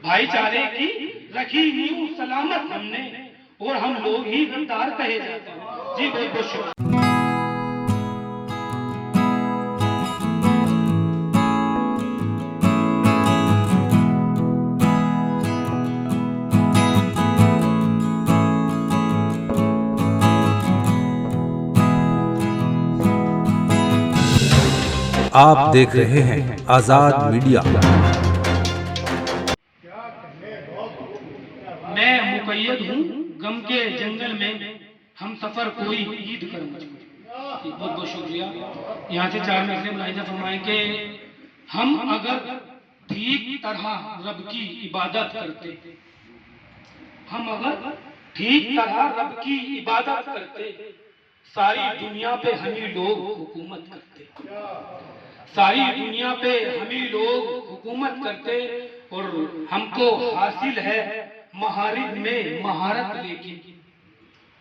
भाईचारे की रखी नींव सलामत हमने, और हम लोग ही गद्दार कहे जाते हैं। जी बहुत बहुत शुक्रिया। आप देख रहे हैं आजाद मीडिया। मैं मुकैयद हूँ गम के जंगल में, हम सफर कोई ईद कर मुझको। बहुत बहुत शुक्रिया। यहाँ से 4 मिसरे मुलाहिजा फरमाएं कि हम अगर ठीक तरह रब की इबादत करते, हम अगर ठीक तरह रब की इबादत करते, सारी दुनिया पे हम ही लोग हुकूमत करते, सारी दुनिया पे हम ही लोग हुकूमत करते। और हमको हासिल है महारिब में महारत, लेकिन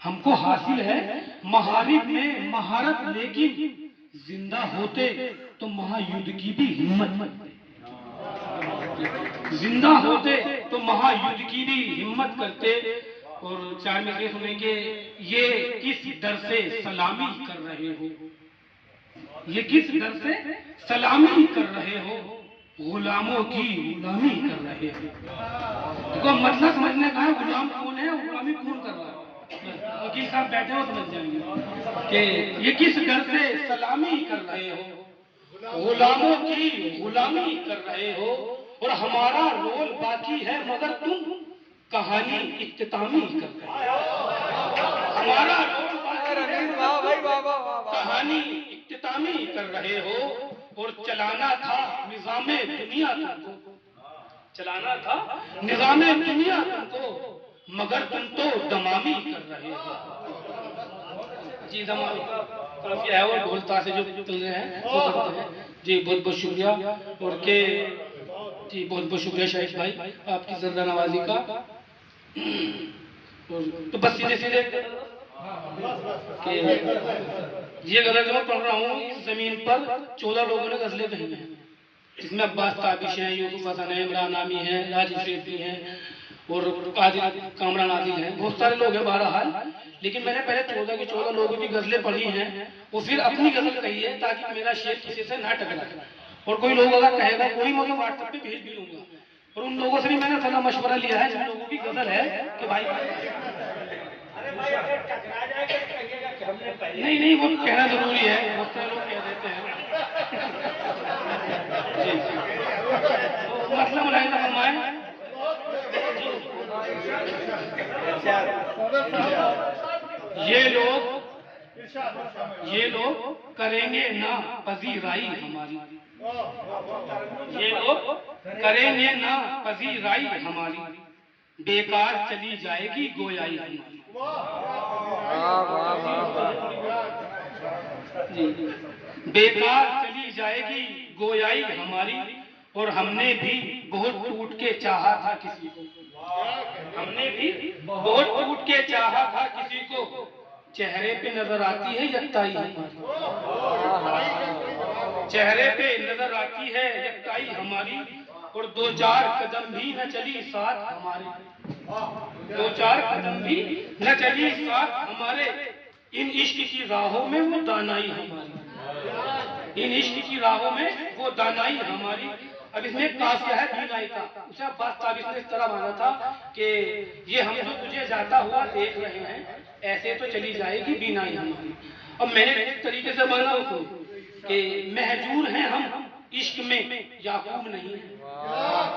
हमको हासिल है महारिब में महारत, लेकिन जिंदा होते तो महायुद्ध की भी हिम्मत करते, जिंदा होते तो महायुद्ध की भी हिम्मत करते। और 4 में सुनेंगे, ये किस डर से सलामी कर रहे हो, ये किस डर से सलामी कर रहे हो, गुलामों की गुलामी कर रहे हो। देखो मतलब समझने का है, गुलाम कौन है, गुलामी कौन कर रहा है। वकील साहब बैठे हो समझ जाएंगे कि ये किस डर से सलामी कर रहे हो, गुलामों की गुलामी कर रहे हो, और हमारा रोल बाकी है मगर तुम कहानी इख्तितामी कर रहे हो। हमारा रोल कहानी इख्तितामी कर रहे हो, और चलाना था निज़ामे दुनिया तुमको, चलाना था निज़ामे दुनिया तुमको, मगर तुम तो दमामी कर रहे हो। जी दमामी काफी है, और ढोलता से जो चल रहे हैं वो करते हैं। जी बहुत बहुत शुक्रिया। और के जी बहुत बहुत शुक्रिया शाहिद भाई आपकी ज़र्दा नवाजी का। तो बस सीधे सीधे ये गजल जो मैं पढ़ रहा हूँ, इस जमीन पर 14 लोगों ने गजलें कही हैं, इसमें अब्बास ताबिश हैं, यूसुफ हसन है, इमरान आमी है, राजीव शेट्टी हैं, और कामरान आदिल हैं, बहुत सारे लोग हैं बहरहाल। लेकिन मैंने पहले 14 के 14 लोगों की गजलें पढ़ी हैं और फिर अपनी गजल कही है, ताकि मेरा शेर किसी से ना टकराए। और कोई लोग अगर कहेगा कोई, मैं व्हाट्सएप पे भेज भी लूंगा। और उन लोगों से भी मैंने सलाह मशवरा लिया है जिन लोगों की गजल है कि भाई नहीं नहीं वो कहना जरूरी है, बहुत सारे लोग कह देते हैं। तो मतलब मुलाहिजा फरमाएं, ये लोग करेंगे ना पजीराई हमारी, ये लोग करेंगे ना पजीराई हमारी, बेकार चली जाएगी गोयाई हमारी। बेकार चली जाएगी गोयाई हमारी, और हमने भी बहुत टूट के चाहा था किसी को, हमने भी बहुत टूट के चाहा था किसी को, चेहरे पे नजर आती है यकताई हमारी, चेहरे पे नजर आती है यकताई हमारी, और 2-4 कदम भी न चली साथ हमारे, 2-4 कदम भी न चली साथ हमारे, इन इश्क की राहों में वो दानाई हमारी, इन इश्क की राहों में वो दानाई हमारी। अब इसमें काफिया है बीनाई का, उसे अब्बास ताबिश ने इस तरह माना था कि ये हम जो तुझे जाता हुआ देख रहे हैं, ऐसे तो चली जाएगी बीनाई हमारी। अब मैंने इस तरीके से माना उसको कि महजूर हैं हम इश्क में याकूब नहीं है,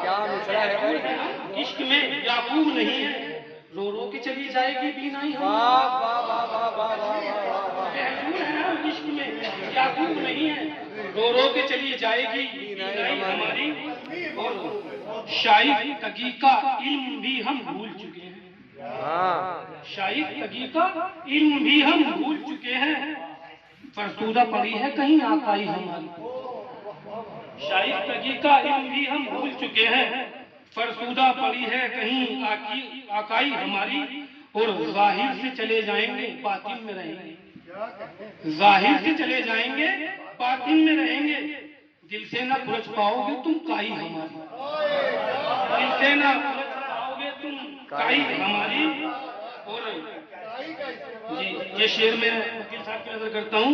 क्या महजूर हैं हम इश्क में याकूब नहीं है, रो रो के चली जाएगी बीनाई हमारी। महजूर हैं हम इश्क में याकूब नहीं है, रो रो के चली जाएगी बीनाई हमारी। और शाइख तकी का इल्म भी हम भूल चुके हैं, शाइख तकी का इल्म भी हम भूल चुके हैं, फरसूदा पड़ी है कहीं आकाई हमारी, शाइख तकी का इल्म भी हम भूल चुके हैं, फरसूदा पड़ी है कहीं आकाई हमारी। और जाहिर से चले जाएंगे बातिन में रहेंगे, जाहिर से चले जाएंगे बातिन में रहेंगे, दिल से न बुझ पाओगे तुम काई हमारी, दिल से जिनसे ना सूरज पाओगे तुम काई हमारी। और जी ये शेर में वकील साहब की नजर करता हूँ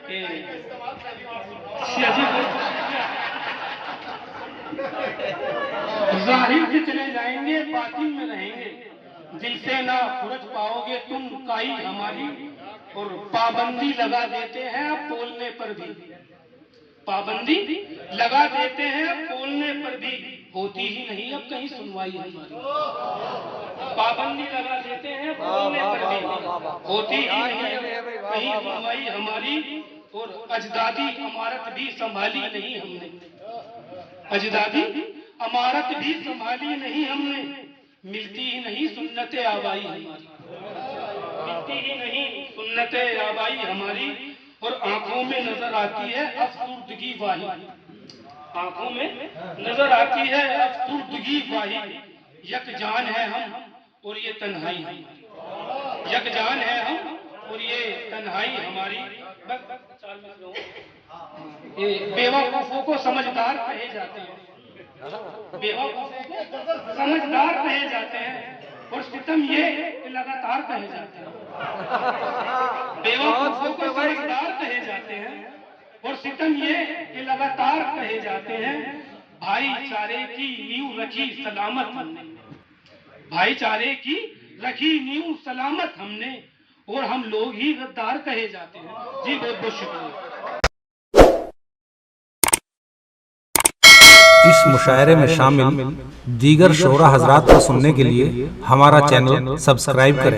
कि जाहिर से चले जाएंगे बातिन में रहेंगे, दिल से ना सूरज पाओगे तुम काई हमारी। और पाबंदी लगा देते हैं अब बोलने पर भी, पाबंदी लगा देते हैं अब बोलने पर भी, होती ही नहीं अब कहीं सुनवाई हमारी। पाबंदी लगा देते हैं बोलने पर भी, होती ही नहीं अब कहीं सुनवाई हमारी। और अजदादी इमारत भी संभाली नहीं हमने, अजदादी इमारत भी संभाली नहीं हमने, मिलती ही नहीं सुन्नते आबाई हमारी, मिलती ही नहीं सुन्नते आबाई हमारी। और आंखों में नजर आती है अफसुर्दगी वाही, आंखों में नजर आती है अफसुर्दगी वाही। यकजान है हम और ये तन्हाई हमारी, यकजान है हम और ये तन्हाई हमारी। ये बेवकूफों को समझदार कहे जाते हैं, बेवकूफों को समझदार कहे जाते हैं, और सितम ये कि लगातार कहे जाते हैं। बेवकूफों को समझदार कहे जाते हैं और सितम ये कि लगातार कहे जाते हैं। भाईचारे की नींव रखी सलामत हमने, भाईचारे की रखी नींव सलामत हमने, और हम लोग ही गद्दार कहे जाते हैं। जी बहुत बहुत शुक्रिया। इस मुशायरे में शामिल दीगर शोरा हजरात को सुनने के लिए हमारा चैनल सब्सक्राइब करें।